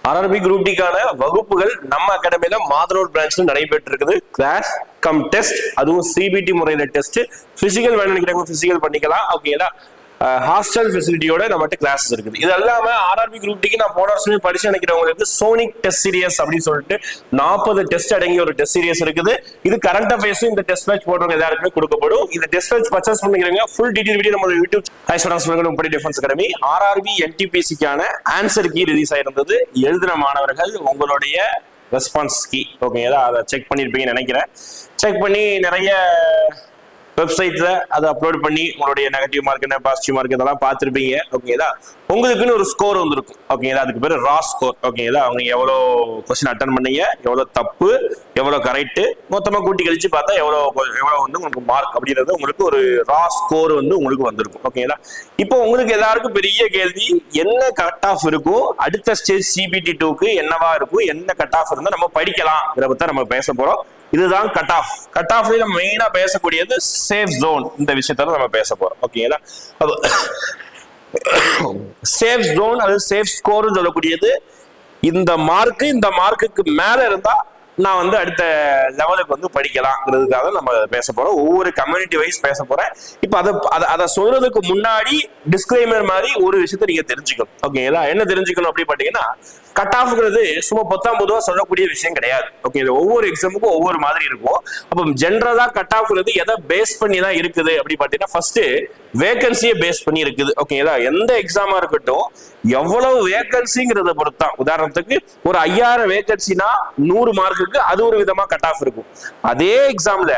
RRB group டிக்கான வகுப்புகள் நம்ம அகாடமியில மாதனூர் பிரான்ச்ல நடைபெற்று இருக்குது. கிளாஸ் கம் டெஸ்ட், அதுவும் சிபிடி முறையில டெஸ்ட். பிசிக்கல் வேணும் நினைக்கிறவங்க பிசிக்கல் பண்ணிக்கலாம். ஓகேங்களா? ஹாஸ்டல் ஃபெசிலிட்டியோட நம்மகிட்ட கிளாஸஸ் இருக்குது. இது எல்லாமே ஆர்ஆர்பி குரூப் டிக்கு நான் போன வருஷமே படிச்சு நினைக்கிறவங்களுக்கு சோனிக் டெஸ்ட் சீரியஸ் அப்படின்னு சொல்லிட்டு 40 டெஸ்ட் அடங்கிய ஒரு டெஸ்ட் சீரியஸ் இருக்குது. இது கரண்ட் அஃபேர்ஸும் இந்த டெஸ்ட் மேட்ச் போடுறவங்க எல்லாருக்குமே கொடுக்கப்படும். இந்த டெஸ்ட் மேட்ச் பர்ச்சேஸ் பண்ணிக்கிறவங்க ஃபுல் டீடைல் வீடியோ நம்ம YouTube hi students defence academy RRB என்டிபிசிக்கான ஆன்சர் கீ ரிலீஸ் ஆயிருந்தது. எழுதின மாணவர்கள் உங்களுடைய ரெஸ்பான்ஸ் கீ ஓகேங்களா, அதை செக் பண்ணிருப்பீங்கன்னு நினைக்கிறேன். செக் பண்ணி நிறைய வெப்சைட்ல அதை அப்லோட் பண்ணி உங்களுடைய நெகட்டிவ் மார்க் என்ன பாசிட்டிவ் மார்க் இதெல்லாம் பார்த்துருப்பீங்க. ஓகேங்களா? உங்களுக்குன்னு ஒரு ஸ்கோர் வந்திருக்கும். ஓகேங்களா? அதுக்கு பேர் ரா ஸ்கோர். ஓகேங்களா? அவங்க எவ்வளோ கொஸ்டின் அட்டன் பண்ணீங்க, எவ்வளோ தப்பு, எவ்வளோ கரெக்ட், மொத்தமா கூட்டி கழிச்சு பார்த்தா எவ்வளோ வந்து உங்களுக்கு மார்க் அப்படின்றது உங்களுக்கு ஒரு ரா ஸ்கோர் வந்து உங்களுக்கு வந்திருக்கும். ஓகேங்களா? இப்போ உங்களுக்கு எல்லாருக்கும் பெரிய கேள்வி, என்ன கட் ஆஃப் இருக்கும் அடுத்த ஸ்டேஜ் சிபிடி 2க்கு என்னவா இருக்கும், என்ன கட் ஆஃப் இருந்தா நம்ம படிக்கலாம் இதை பத்தி நம்ம பேச போறோம். இதுதான் கட் ஆஃப். கட் ஆஃப்ல நம்ம மெயினா பேசக்கூடியது சேஃப் ஜோன். இந்த விஷயத்த நம்ம பேச போறோம். ஓகேங்களா? சேஃப் ஜோன் அது சேஃப் ஸ்கோர் சொல்லக்கூடியது இந்த மார்க்குக்கு மேல இருந்தா நான் வந்து அடுத்த லெவலுக்கு வந்து படிக்கலாம்ங்கிறதுக்காக நம்ம பேச போறோம். ஒவ்வொரு கம்யூனிட்டி வைஸ் பேச போறேன். இப்போ அதை சொல்றதுக்கு முன்னாடி டிஸ்கிளைமர் மாதிரி ஒரு விஷயத்த நீங்க தெரிஞ்சுக்கணும். ஓகேங்களா? என்ன தெரிஞ்சுக்கணும் அப்படி பாத்தீங்கன்னா, கட் ஆஃப்ங்கிறது சும்மா பொதுவா சொல்லக்கூடிய விஷயம் கிடையாது. ஓகே, ஒவ்வொரு எக்ஸாமுக்கும் ஒவ்வொரு மாதிரி இருக்கும். அப்போ ஜென்ரலா கட் ஆஃப்ங்கிறது எதை பேஸ் பண்ணி தான் இருக்குது அப்படி பாத்தீங்கன்னா, ஃபர்ஸ்ட் வேகன்சியை பேஸ் பண்ணி இருக்குது. ஓகேங்களா? எந்த எக்ஸாமா இருக்கட்டும் எவ்வளவு வேகன்சிங்கிறத பொறுத்தான். உதாரணத்துக்கு ஒரு 5000 வேகன்சினா 100 மார்க்குக்கு அது ஒரு விதமா கட் ஆஃப் இருக்கும். அதே எக்ஸாம்ல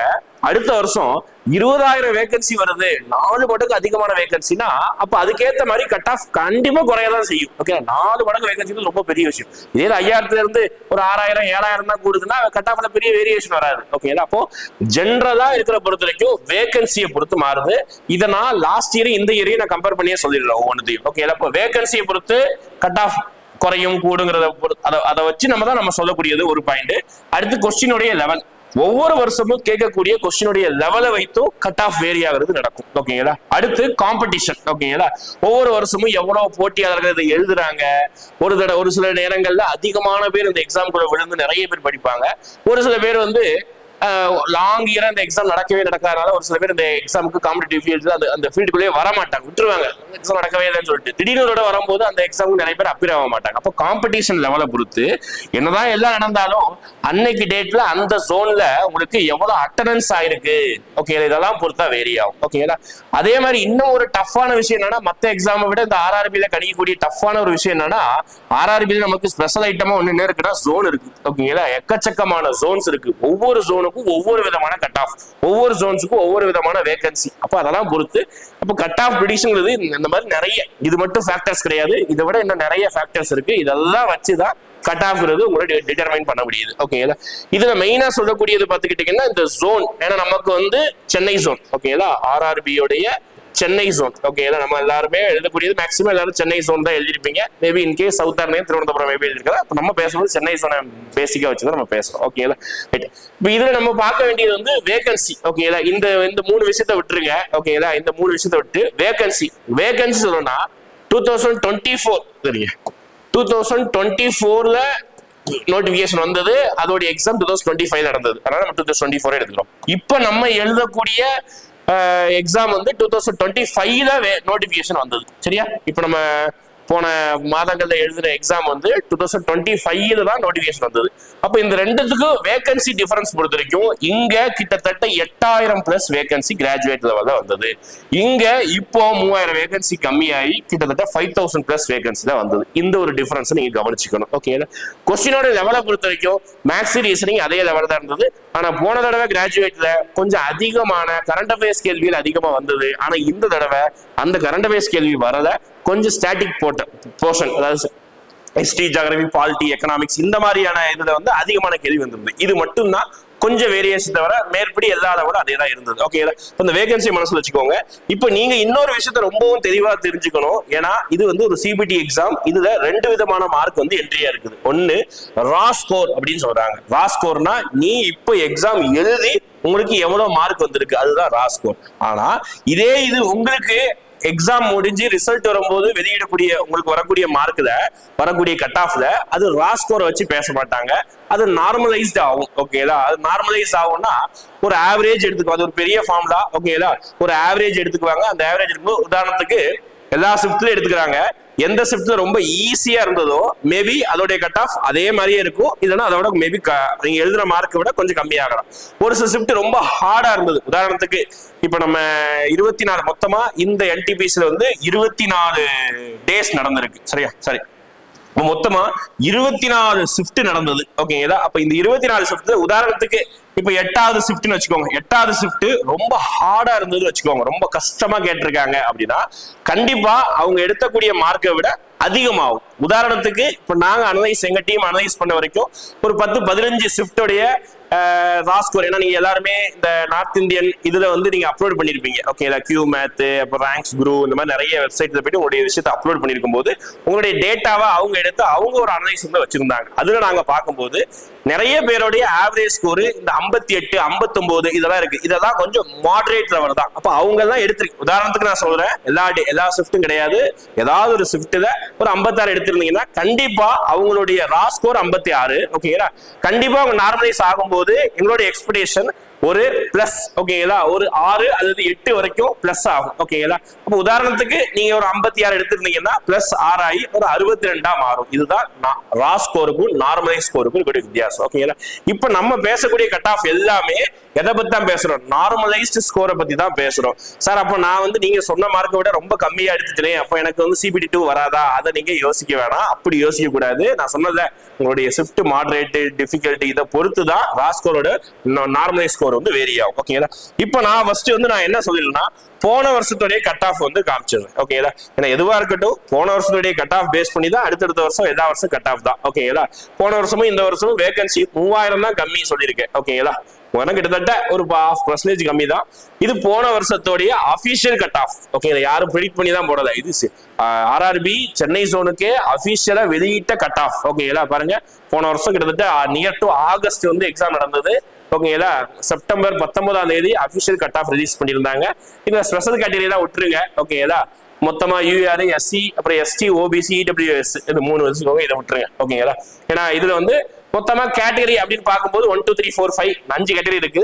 அடுத்த வருஷம் 20,000 வேகன்சி வருது, 4 மடங்கு அதிகமான வேகன்சினா அப்ப அதுக்கேற்ற மாதிரி கட் ஆஃப் கண்டிப்பா குறையதான் செய்யும். ஓகே, 4 மடங்கு வேகன்சி ரொம்ப பெரிய விஷயம். இதே 5000ல இருந்து ஒரு 6000 7000 தான் கூடுதுன்னா கட் ஆஃப்ல பெரிய வேரியேஷன் வராது. ஓகேங்களா? அப்போ ஜென்ரலா இருக்கிற பொறுத்த வரைக்கும் வேகன்சியை பொறுத்து மாறுது. இதை நான் லாஸ்ட் இயர் இந்த இயரையும் நான் கம்பேர் பண்ணியே சொல்லிடலாம் ஒவ்வொன்றையும். ஓகே, அப்போ வேகன்சியை பொறுத்து கட் ஆஃப் குறையும் கூடுங்கிறத அதை வச்சு நம்ம சொல்லக்கூடியது ஒரு பாயிண்ட். அடுத்து கொஸ்டினுடைய லெவல். ஒவ்வொரு வருஷமும் கேட்கக்கூடிய கொஸ்டினுடைய லெவலை வைத்தும் கட் ஆஃப் வேரி ஆகிறது நடக்கும். ஓகேங்களா? அடுத்து காம்படிஷன். ஓகேங்களா? ஒவ்வொரு வருஷமும் எவ்வளவு போட்டியாளர்கள் இதை எழுதுறாங்க. ஒரு சில நேரங்கள்ல அதிகமான பேர் இந்த எக்ஸாம் கூட விழுந்து நிறைய பேர் படிப்பாங்க. ஒரு சில பேர் வந்து லாங் இயரா இந்த எக்ஸாம் நடக்கவே நடக்காதனால ஒரு சில பேர் இந்த எக்ஸாமுக்கு காம்படிட்டிவ் ஃபீல்டு அந்த ஃபீல்டுக்குள்ளேயே வர மாட்டாங்க, விட்டுருவாங்க. எக்ஸாம் நடக்கவே இல்லைன்னு சொல்லிட்டு திடீர்னு வரும்போது அந்த எக்ஸாமுக்கு நிறைய பேர் அப்பியர் ஆக மாட்டாங்க. அப்போ காம்படிஷன் லெவலை பொறுத்து என்னதான் எல்லாம் நடந்தாலும் அன்னைக்கு டேட்ல அந்த ஜோன்ல உங்களுக்கு எவ்வளவு அட்டண்டன்ஸ் ஆயிருக்கு, ஓகே, இதெல்லாம் பொறுத்தா வேரி ஆகும். ஓகேங்களா? அதே மாதிரி இன்னும் ஒரு டஃப்பான விஷயம் என்னன்னா, மற்ற எக்ஸாமை விட இந்த ஆர்ஆர்பியில கிடைக்கக்கூடிய டஃப்பான ஒரு விஷயம் என்னன்னா, ஆர்ஆர்பியில நமக்கு ஸ்பெஷல் ஐட்டமா ஒண்ணு இருக்குன்னா ஜோன் இருக்கு. ஓகேங்களா? எக்கச்சக்கமான ஜோன்ஸ் இருக்கு. ஒவ்வொரு ஜோனுக்கும் ஒவ்வொரு விதமான கட் ஆஃப், ஒவ்வொரு ஜோன்ஸுக்கும் ஒவ்வொரு விதமான வேகன்சி. அப்ப அதெல்லாம் பொறுத்து அப்ப கட் ஆஃப் ப்ரெடிக்ஷன்ங்கிறது இந்த மாதிரி நிறைய, இது மட்டும் ஃபேக்டர்ஸ் கிடையாது, இதை விட இன்னும் நிறைய ஃபேக்டர்ஸ் இருக்கு. இதெல்லாம் வச்சுதான் கட் ஆஃப்ங்கிறது உங்களை டிட்டர்மைன் பண்ண முடியுது. ஓகேங்களா? இதுல மெயினா சொல்லக்கூடியது பார்த்துக்கிட்டீங்கன்னா இந்த ஜோன். ஏன்னா நமக்கு வந்து சென்னை ஜோன். ஓகேங்களா? ஆர்ஆர்பியோடைய சென்னை ஜோன். ஓகேங்களா? நம்ம எல்லாருமே எழுதக்கூடியது மேக்ஸிமம் எல்லாரும் சென்னை ஜோன் தான் எழுதிருப்பீங்க. மேபி இன்கேஸ் சவுத்தார்லையும் திருவனந்தபுரம் மேபி எழுதிருக்கலாம். அப்ப நம்ம பேசும்போது சென்னை ஜோனை பேசிக்கா வச்சுதான் நம்ம பேசுறோம். ஓகேங்களா? இப்போ இதுல நம்ம பார்க்க வேண்டியது வந்து வேகன்சி. ஓகேங்களா? இந்த 3 விஷயத்த விட்டுருங்க. ஓகேங்களா? இந்த 3 விஷயத்த விட்டு வேகன்சி சொல்லணும்னா 2024 தெரியுங்க, 2024ல நோட்டிபிகேஷன் வந்தது. அதோட எக்ஸாம் 2025 நடந்தது. அதனால நம்ம 2024 எடுத்துக்கிறோம். இப்ப நம்ம எழுதக்கூடிய எக்ஸாம் வந்து 2025ல நோட்டிபிகேஷன் வந்தது. சரியா? இப்ப நம்ம போன மாதங்கள்ல எழுதுற எக்ஸாம் வந்து 2025ல தான் நோட்டிபிகேஷன் வந்தது. அப்ப இந்த ரெண்டுத்துக்கும் வேகன்சி டிஃபரன்ஸ் பொறுத்த வரைக்கும் இங்க கிட்டத்தட்ட 8000 பிளஸ் வேகன்சி கிராஜுவேட் லெவல்ல வந்தது. இங்க இப்போ 3000 வேகன்சி கம்மியாகி கிட்டத்தட்ட 5000 பிளஸ் வேகன்சி தான் வந்தது. இந்த ஒரு டிஃபரன்ஸ் நீங்க கவனிச்சுக்கணும். ஓகே, கொஸ்டினோட லெவலை பொறுத்த வரைக்கும் மேக்ஸ் ரீசனிங் அதே லெவல் தான் இருந்தது. ஆனா போன தடவை கிராஜுவேட்ல கொஞ்சம் அதிகமான கரண்ட் அஃபேர்ஸ் கேள்விகள் அதிகமா வந்தது. ஆனா இந்த தடவை அந்த கரண்ட் அஃபேர்ஸ் கேள்வி வரல. கொஞ்சம் ஸ்டாட்டிக் போர்ஷன், அதாவது ஹிஸ்டரி, ஜியோகிராஃபி, பாலிட்டி, எக்கனாமிக்ஸ் இந்த மாதிரியான இதுல வந்து அதிகமான கேள்வி வந்திருந்தது. இது மட்டும்தான் கொஞ்சம் வேரியேஷன் தவிர மேற்படி எல்லாத விட அதே தான் இருந்தது. ஓகே, இந்த வேகன்சி மனசுல வச்சுக்கோங்க. இப்போ நீங்க இன்னொரு விஷயத்த ரொம்பவும் தெளிவா தெரிஞ்சுக்கணும். ஏன்னா இது வந்து ஒரு சிபிடி எக்ஸாம். இதுல 2 விதமான மார்க் வந்து என்ட்ரியா இருக்குது. ஒன்னு ரா ஸ்கோர் அப்படின்னு சொல்றாங்க. ரா ஸ்கோர்னா நீ இப்போ எக்ஸாம் எழுதி உங்களுக்கு எவ்வளவு மார்க் வந்திருக்கு, அதுதான் ரா ஸ்கோர். ஆனா இது உங்களுக்கு எக்ஸாம் முடிஞ்சு ரிசல்ட் வரும்போது வெளியிடக்கூடிய உங்களுக்கு வரக்கூடிய மார்க்ல வரக்கூடிய கட் ஆஃப்ல அது ரா ஸ்கோரை வச்சு பேச மாட்டாங்க, அது நார்மலைஸ்ட் ஆகும். ஓகேலா, அது நார்மலைஸ் ஆகும்னா ஒரு ஆவரேஜ் எடுத்துக்குவாங்க. அது ஒரு பெரிய ஃபார்முலா. ஓகேலா, ஒரு ஆவரேஜ் எடுத்துக்குவாங்க. அந்த ஆவரேஜ் இருக்கும்போது உதாரணத்துக்கு எல்லா ஷிஃப்ட்லயும் எடுத்துக்கிறாங்க. எந்த ஷிஃப்ட்ல ரொம்ப ஈஸியா இருந்ததோ மேபி அதோடைய கட் ஆஃப் அதே மாதிரியே இருக்கும், இல்லைன்னா அதோட மேபி நீங்க எழுதுற மார்க்கை விட கொஞ்சம் கம்மியாகலாம். ஒரு சில ஷிஃப்ட் ரொம்ப ஹார்டா இருந்தது. உதாரணத்துக்கு இப்ப நம்ம 24 மொத்தமா இந்த என்டிபிசில வந்து 24 டேஸ் நடந்திருக்கு. சரியா? சரி, மொத்தமா 24 ஷிஃப்ட் நடந்தது. ஓகேங்களா? அப்ப இந்த 24 ஷிஃப்ட்ல உதாரணத்துக்கு இப்ப 8வது ஷிஃப்ட்னு வச்சுக்கோங்க. 8வது ஷிஃப்ட் ரொம்ப ஹார்டா இருந்ததுன்னு வச்சுக்கோங்க, ரொம்ப கஷ்டமா கேட்டிருக்காங்க அப்படின்னா கண்டிப்பா அவங்க எடுக்கக்கூடிய மார்க்கை விட அதிகமாகும். உதாரணத்துக்கு இப்ப நாங்க எங்க டீம் அனலைஸ் பண்ண வரைக்கும் ஒரு 10-15 ஷிஃப்டோடைய ரா ஸ்கோர், ஏன்னா நீங்க எல்லாருமே இந்த நார்த் இந்தியன் இதுல வந்து நீங்க அப்லோட் பண்ணிருப்பீங்க. ஓகேங்களா, கியூ மேத், அப்புறம் ரேங்க்ஸ் குரூ, இந்த மாதிரி நிறைய வெப்சைட்ல போயிட்டு உங்களுடைய விஷயத்தை அப்லோட் பண்ணிருக்கும் போது உங்களுடைய டேட்டாவை அவங்க எடுத்து அவங்க ஒரு அனலைஸ் வந்து வச்சிருந்தாங்க. அதுல நாங்க பார்க்கும்போது நிறைய பேருடைய ஆவரேஜ் ஸ்கோர் இந்த 58, 59 இதெல்லாம் இருக்கு. இதெல்லாம் கொஞ்சம் மாடரேட் லெவல் தான். அப்ப அவங்க எல்லாம் எடுத்துருக்கு. உதாரணத்துக்கு நான் சொல்றேன், எல்லா ஷிஃப்ட்டும் கிடையாது, ஏதாவது ஒரு ஷிஃப்ட்ல ஒரு 56 எடுத்திருந்தீங்கன்னா கண்டிப்பா அவங்களுடைய ரா ஸ்கோர் 56. ஓகேங்களா, கண்டிப்பா அவங்க நார்மலைஸ் ஆகும்போது எங்களுடைய எக்ஸ்பெக்டேஷன் ஒரு பிளஸ். ஓகேங்களா, ஒரு 6 அல்லது 8 வரைக்கும் பிளஸ் ஆகும். ஓகேங்களா, அப்ப உதாரணத்துக்கு நீங்க ஒரு 56 எடுத்திருந்தீங்கன்னா பிளஸ் 6 ஆகி ஒரு 62 மாறும். இதுதான் ரா ஸ்கோருக்கும் நார்மலைஸ் ஸ்கோருக்கும் இருக்கக்கூடிய வித்தியாசம். ஓகேங்களா, இப்ப நம்ம பேசக்கூடிய கட் ஆஃப் எல்லாமே எதை பத்தி தான் பேசுறோம்? நார்மலைஸ்டு ஸ்கோரை பத்தி தான் பேசுறோம். சார், அப்ப நான் வந்து நீங்க சொன்ன மார்க்கை விட ரொம்ப கம்மியா எடுத்துட்டேன், அப்ப எனக்கு வந்து CBT2 வராதா? அதை நீங்க யோசிக்க வேணாம். அப்படி யோசிக்க கூடாது. நான் சொன்னல, உங்களுடைய ஷிஃப்ட் மாடரேட் டிஃபிகல்ட்டி இதை பொறுத்து தான் ரா ஸ்கோரோட நார்மலைஸ் ஸ்கோர் வந்து வேரி ஆகும். ஓகேங்களா, இப்ப நான் ஃபர்ஸ்ட் வந்து நான் என்ன சொல்லிடணும்னா போன வருஷத்துடைய கட் ஆஃப் வந்து காமிச்சிருந்தேன். ஓகேங்களா, ஏன்னா எதுவா இருக்கட்டும் போன வருஷத்துடைய கட் ஆஃப் பேஸ் பண்ணி தான் அடுத்தடுத்த வருஷம் எல்லா வருஷம் கட் ஆஃப் தான். ஓகேங்களா, போன வருஷமும் இந்த வருஷமும் வேகன்சி 3000 தான் கம்மி சொல்லியிருக்கேன். ஓகேங்களா, கிட்டத்தட்ட ஒரு 0.5% கம்மி தான். இது போன வருஷத்தோடைய அபிஷியல் கட் ஆஃப். ஓகே, யாரும் ப்ரெடிக்ட் பண்ணி தான் போடல. இது RRB சென்னை ஜோனுக்கே அபிஷியலா வெளியிட்ட கட் ஆஃப். ஓகேங்களா, பாருங்க, போன வருஷம் கிட்டத்தட்ட நியர் டு ஆகஸ்ட் வந்து எக்ஸாம் நடந்தது. ஓகேங்களா, செப்டம்பர் 19ஆம் தேதி அபிஷியல் கட் ஆஃப் ரிலீஸ் பண்ணியிருந்தாங்க. இந்த ஸ்பெஷல் கேட்டகரி தான் விட்டுருங்க. ஓகேங்களா, மொத்தமா UR, SC, அப்புறம் ST, OBC, EWS இது 3 வச்சுக்கோங்க, இதை விட்டுருங்க. ஓகேங்களா, ஏன்னா இதுல வந்து மொத்தமா கேட்டகரி அப்படின்னு பார்க்கும்போது 1 2 3 4 5 5 கேட்டகரி இருக்கு.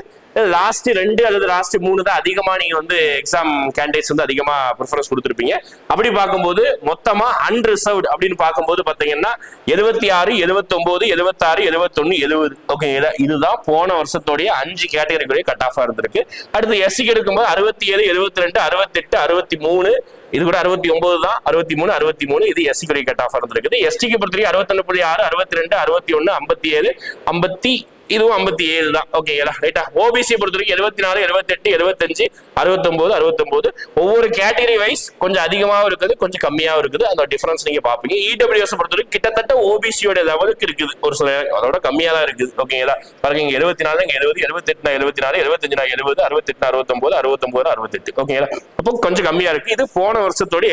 லாஸ்ட் 2 அல்லது லாஸ்ட் 3 தான் அதிகமா நீங்க வந்து எக்ஸாம் கேண்டிடேட்ஸ் வந்து அதிகமா ப்ரிஃபரன்ஸ் கொடுத்துருப்பீங்க. அப்படி பார்க்கும்போது மொத்தமா அன்ரிசர்வ்டு அப்படின்னு பார்க்கும்போது பாத்தீங்கன்னா 76, 79, 76, 71, 70. ஓகேங்களா, இதுதான் போன வருஷத்தோடைய 5 கேட்டகரிக்குரிய கட் ஆஃபா இருந்திருக்கு. அடுத்து SCக்கு எடுக்கும்போது 67, 72, 68, 63, இது கூட 69 தான், 63, 63. இது SC குரிய கட் ஆஃப் இருந்திருக்குது. STக்கு பொறுத்தவரைக்கும் 61.6, 62, 61, 57, 50, இதுவும் 57 தான். ஓகேங்களா, ரைட்டா. ஓபிசி பொறுத்த வரைக்கும் 74, 78, 75, 69, 69. ஒவ்வொரு கேட்டகரி வைஸ் கொஞ்சம் அதிகமாகவும் இருக்குது, கொஞ்சம் கம்மியாகவும் இருக்குது. அந்த டிஃபரன்ஸ் நீங்க பாப்பீங்க. EWS பொறுத்த வரைக்கும் கிட்டத்தட்ட ஓபிசியோட லெவலுக்கு இருக்குது, ஒரு சில அதோட கம்மியா தான் இருக்குது. ஓகேங்களா, பாருங்க, இங்க 74, இங்க 70, 78, 74, 75, 70, 68, 69, 69, 68. ஓகேங்களா, அப்போ கொஞ்சம் கம்மியா இருக்கு. இது போன வருஷத்தோட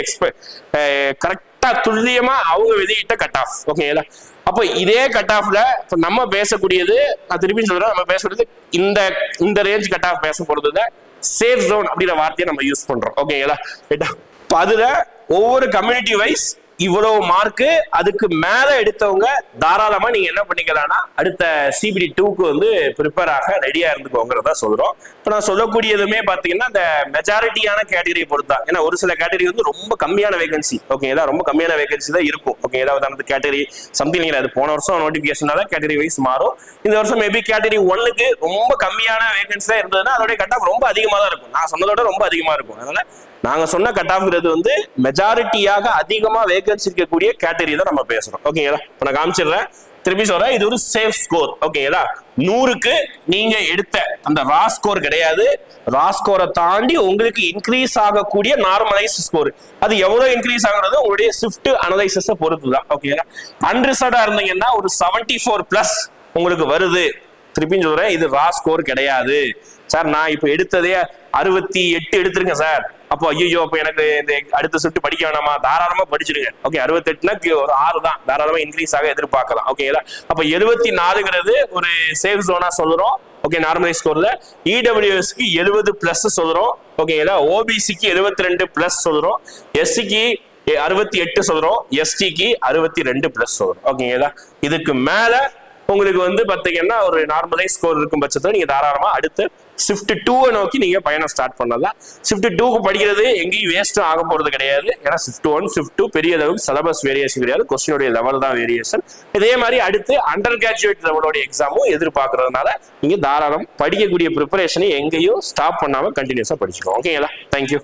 கரெக்டா துல்லியமா அவங்க வெளியிட்ட கட் ஆஃப். ஓகேங்களா, அப்போ இதே கட் ஆஃப்ல நம்ம பேசக்கூடியது, நான் திருப்பி சொல்றேன், நம்ம பேசக்கூடியது இந்த ரேஞ்ச் கட் ஆஃப் பேச போறது சேஃப் ஜோன் அப்படிங்கிற வார்த்தையை நம்ம யூஸ் பண்றோம். ஓகேங்களா, அதுல ஒவ்வொரு கம்யூனிட்டி வைஸ் இவ்வளவு மார்க்கு அதுக்கு மேல எடுத்தவங்க தாராளமா நீங்க என்ன பண்ணிக்கலாம்னா அடுத்த CBT2க்கு வந்து ப்ரிப்பேர் ஆக ரெடியா இருந்துக்கோங்கிறத சொல்றோம். இப்ப நான் சொல்லக்கூடியதுமே பாத்தீங்கன்னா இந்த மெஜாரிட்டியான கேட்டகரி பொறுத்தா. ஏன்னா ஒரு சில கேட்டகரி வந்து ரொம்ப கம்மியான வேகன்சி. ஓகேங்களா, ரொம்ப கம்மியான வேகன்சி தான் இருக்கும். ஓகேங்களா, உதாரணத்து கேட்டகரி சம்திங் நீங்க அது போன வருஷம் நோட்டிபிகேஷனால கேட்டகரி வைஸ் மாறும். இந்த வருஷம் மேபி கேட்டகரி 1க்கு ரொம்ப கம்மியான வேகன்சி தான் இருந்ததுன்னா அதோட கட் ஆஃப் ரொம்ப அதிகமா தான் இருக்கும். நான் சொன்னதோட ரொம்ப அதிகமா இருக்கும். அதனால நாங்க சொன்ன கட் ஆஃப்ங்கிறது வந்து மெஜாரிட்டியாக அதிகமா வேகன்சி இருக்கக்கூடிய கேட்டகரி தான் நம்ம பேசுறோம். ஓகேங்களா, இப்ப நான் காமிச்சிடுறேன், திருப்பி சொல்றேன், இது ஒரு சேஃப் ஸ்கோர். ஓகேங்களா, 100க்கு நீங்க எடுத்த அந்த ரா ஸ்கோர் கிடையாது. ரா ஸ்கோரை தாண்டி உங்களுக்கு இன்க்ரீஸ் ஆகக்கூடிய நார்மலைஸ் ஸ்கோர், அது எவ்வளவு இன்க்ரீஸ் ஆகுறது உங்களுடைய ஷிஃப்ட் அனலைசிஸை பொறுத்து தான். ஓகேங்களா, அன்ரிசர்வ்டா இருந்தீங்கன்னா ஒரு 74+ உங்களுக்கு வருது. திருப்பியும் சொல்றேன், இது ரா ஸ்கோர் கிடையாது. சார், நான் இப்ப எடுத்ததே 68 எடுத்துருங்க சார். அப்போ ஐயோ அப்ப எனக்கு இந்த அடுத்த ஷிஃப்ட் படிக்க வேணாமா, தாராளமா படிச்சிருங்க. ஓகே, 68னா ஒரு 6 தான், தாராளமா இன்க்ரீஸ் ஆக எதிர்பார்க்கலாம். ஓகேங்களா? அப்ப 74ங்கிறது ஒரு சேஃப் ஜோனா சொல்றோம். ஓகே, நார்மலைஸ் ஸ்கோர்ல இடபிள்யூஎஸ்க்கு 70 பிளஸ் சொல்றோம். ஓகேங்களா? ஓபிசிக்கு 72 பிளஸ் சொல்றோம். எஸ்சிக்கு 68 சொல்றோம். எஸ்டிக்கு 62 பிளஸ் சொல்றோம். ஓகேங்களா? இதுக்கு மேல உங்களுக்கு வந்து பாத்தீங்கன்னா ஒரு நார்மலைஸ் ஸ்கோர் இருக்கும் பட்சத்தில் நீங்க தாராளமா அடுத்து ஷிஃப்ட் 2 நோக்கி நீங்க பயணம் ஸ்டார்ட் பண்ணலாம். ஷிஃப்ட் 2க்கு படிக்கிறது எங்கேயும் வேஸ்டும் ஆக போறது கிடையாது. ஏன்னா ஷிஃப்ட் 1 ஷிஃப்ட் 2 பெரிய அளவுக்கு சிலபஸ் வேரியேஷன் கிடையாது, கொஸ்டினுடைய லெவல் தான் வேரியேஷன். இதே மாதிரி அடுத்து அண்டர் கிராஜுவேட் லெவலோட எக்ஸாமும் எதிர்பார்க்கறதுனால நீங்க தாராளம் படிக்கக்கூடிய ப்ரிப்பரேஷனை எங்கேயும் ஸ்டாப் பண்ணாம கண்டினியூஸா படிச்சுக்கோங்க. ஓகேங்களா? தேங்க்யூ.